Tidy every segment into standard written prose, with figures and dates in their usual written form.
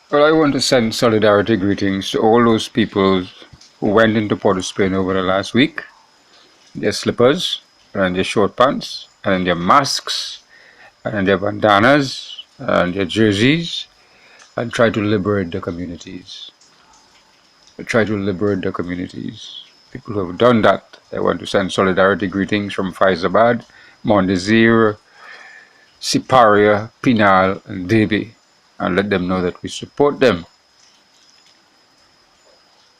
Well, I want to send solidarity greetings to all those people who went into Port of Spain over the last week, their slippers, and their short pants, and their masks, and their bandanas, and their jerseys, and try to liberate the communities. Try to liberate the communities. People who have done that, I want to send solidarity greetings from Faizabad, Mondesir, Siparia, Pinal, and Debi, and let them know that we support them.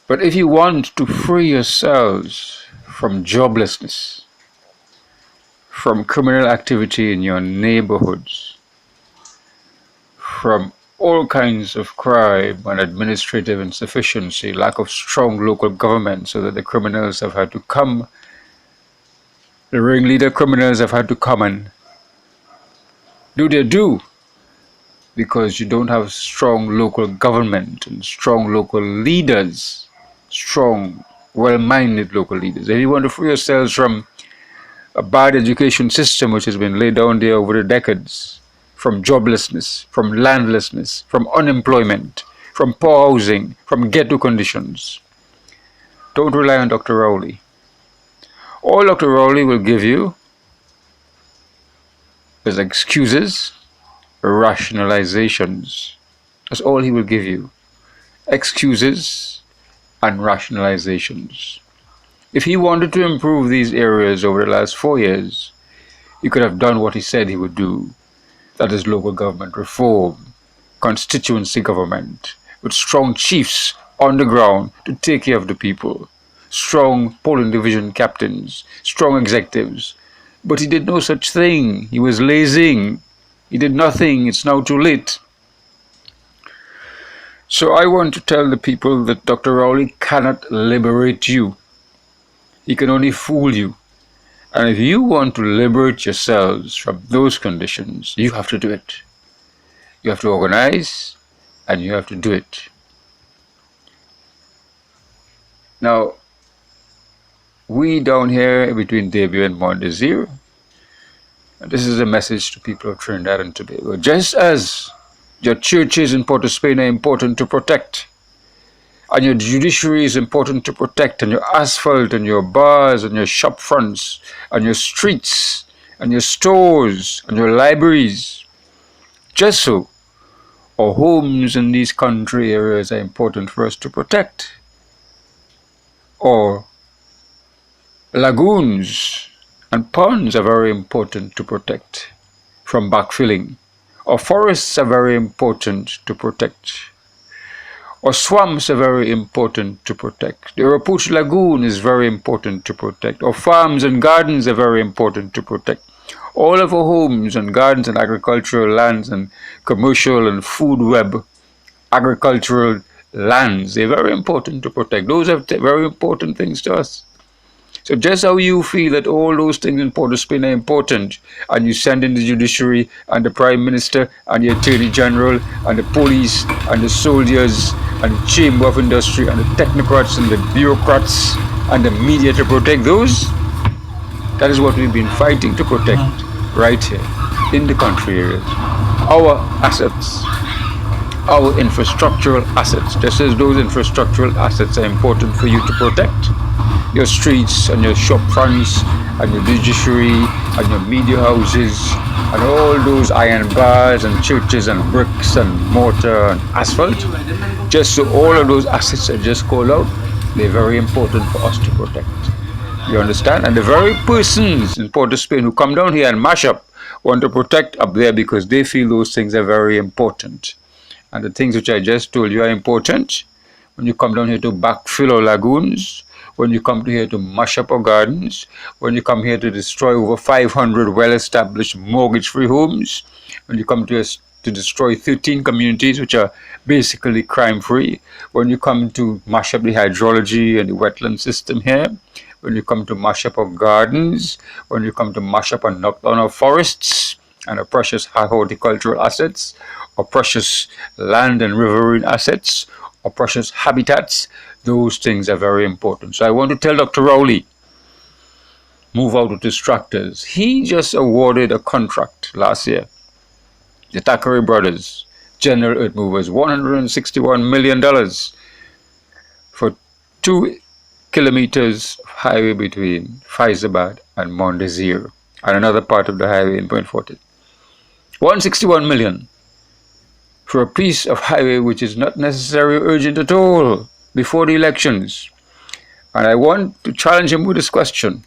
But if you want to free yourselves from joblessness, from criminal activity in your neighborhoods, from all kinds of crime and administrative insufficiency, lack of strong local government, so that the criminals have had to come, the ringleader criminals have had to come and do their due because you don't have strong local government and strong local leaders, strong, well-minded local leaders. If you want to free yourselves from a bad education system which has been laid down there over the decades, from joblessness, from landlessness, from unemployment, from poor housing, from ghetto conditions, don't rely on Dr. Rowley. All Dr. Rowley will give you is excuses, rationalizations. That's all he will give you. Excuses and rationalizations. If he wanted to improve these areas over the last 4 years, he could have done what he said he would do. That is local government reform, constituency government, with strong chiefs on the ground to take care of the people, strong polling division captains, strong executives. But he did no such thing. He was lazing. He did nothing. It's now too late. So I want to tell the people that Dr. Rowley cannot liberate you. He can only fool you. And if you want to liberate yourselves from those conditions, you have to do it. You have to organize and you have to do it. Now, we down here between Debut and Mondesir, and this is a message to people of Trinidad and Tobago. Just as your churches in Port of Spain are important to protect, and your judiciary is important to protect, and your asphalt, and your bars, and your shop fronts, and your streets, and your stores, and your libraries, just so our homes in these country areas are important for us to protect. Or lagoons and ponds are very important to protect from backfilling. Or forests are very important to protect. Or swamps are very important to protect. The Rapuch Lagoon is very important to protect. Or farms and gardens are very important to protect. All of our homes and gardens and agricultural lands and commercial and food web agricultural lands, they're very important to protect. Those are very important things to us. So just how you feel that all those things in Port of Spain are important, and you send in the judiciary and the Prime Minister and the Attorney General and the police and the soldiers and the Chamber of Industry and the technocrats and the bureaucrats and the media to protect those, that is what we've been fighting to protect right here in the country areas. Our assets, our infrastructural assets, just as those infrastructural assets are important for you to protect. Your streets and your shop fronts and your judiciary and your media houses and all those iron bars and churches and bricks and mortar and asphalt, just so all of those assets are just called out, they're very important for us to protect. You understand? And the very persons in Port of Spain who come down here and mash up want to protect up there because they feel those things are very important. And the things which I just told you are important. When you come down here to backfill our lagoons, when you come here to mash up our gardens, when you come here to destroy over 500 well-established mortgage-free homes, when you come to destroy 13 communities which are basically crime-free, when you come to mash up the hydrology and the wetland system here, when you come to mash up our gardens, when you come to mash up and knock down our forests and our precious horticultural assets, our precious land and riverine assets, our precious habitats, those things are very important. So I want to tell Dr. Rowley, move out with his tractors. He just awarded a contract last year. The Thackeray brothers General Earth Movers $161 million for 2 kilometers of highway between Faizabad and Mount Desir, and another part of the highway in Point Fortin. 161 million for a piece of highway which is not necessarily urgent at all before the elections. And I want to challenge him with this question.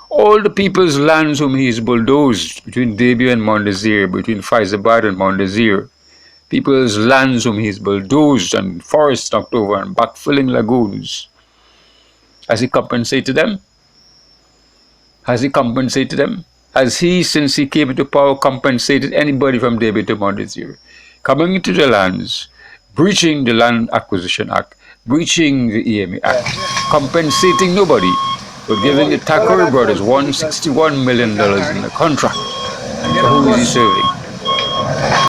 All the people's lands whom he has bulldozed between Debia and Mount Desir, between Faizabad and Mount Desir, people's lands whom he has bulldozed and forests knocked over and backfilling lagoons, has he compensated them? Has he compensated them? Has he, since he came into power, compensated anybody from Debia to Mount Desir? Coming into the lands, breaching the Land Acquisition Act, breaching the EMA Act, compensating nobody, but giving the Thackeray brothers $161 million in a contract. So who is he serving?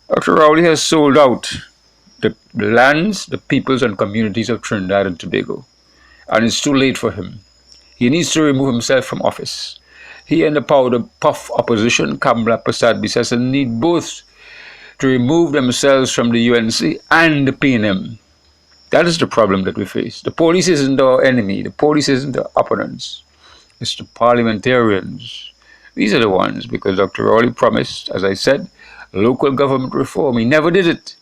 Dr. Rowley has sold out the lands, the peoples and communities of Trinidad and Tobago. And it's too late for him. He needs to remove himself from office. He and the powder puff opposition, Kamla Prasad Bisasan, need both to remove themselves from the UNC and the PNM. That is the problem that we face. The police isn't our enemy. The police isn't the opponents. It's the parliamentarians. These are the ones, because Dr. Rowley promised, as I said, local government reform. He never did it.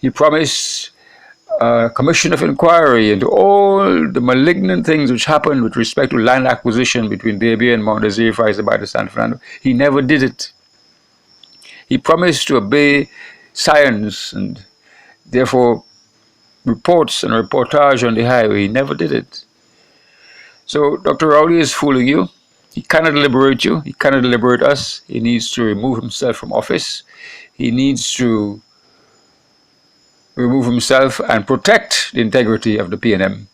He promised a commission of inquiry into all the malignant things which happened with respect to land acquisition between Debia and Mount Desir, Faizabad and San Fernando. He never did it. He promised to obey science and therefore reports and reportage on the highway. He never did it. So Dr. Rowley is fooling you. He cannot liberate you. He cannot liberate us. He needs to remove himself from office. He needs to remove himself and protect the integrity of the PNM.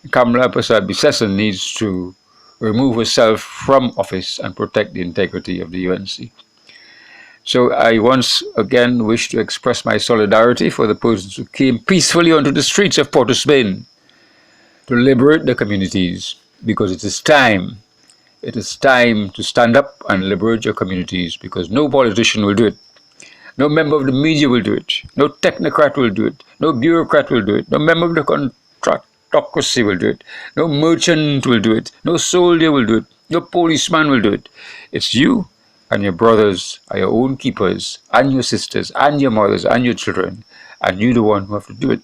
Kamla Prasad Bisasan needs to remove herself from office and protect the integrity of the UNC. So I once again wish to express my solidarity for the persons who came peacefully onto the streets of Port of Spain to liberate the communities, because it is time. It is time to stand up and liberate your communities, because no politician will do it. No member of the media will do it. No technocrat will do it. No bureaucrat will do it. No member of the contractocracy will do it. No merchant will do it. No soldier will do it. No policeman will do it. It's you and your brothers are your own keepers, and your sisters, and your mothers, and your children, and you're the one who have to do it.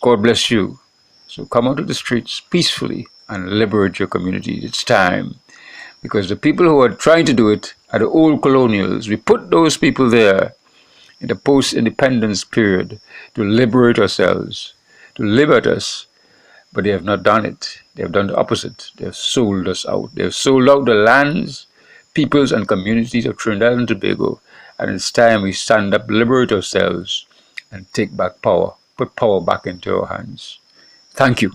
God bless you. So come onto the streets peacefully and liberate your communities. It's time. Because the people who are trying to do it are the old colonials. We put those people there in the post-independence period to liberate ourselves, to liberate us, but they have not done it. They have done the opposite. They have sold us out. They have sold out the lands, peoples and communities of Trinidad and Tobago, and it's time we stand up, liberate ourselves, and take back power, put power back into our hands. Thank you.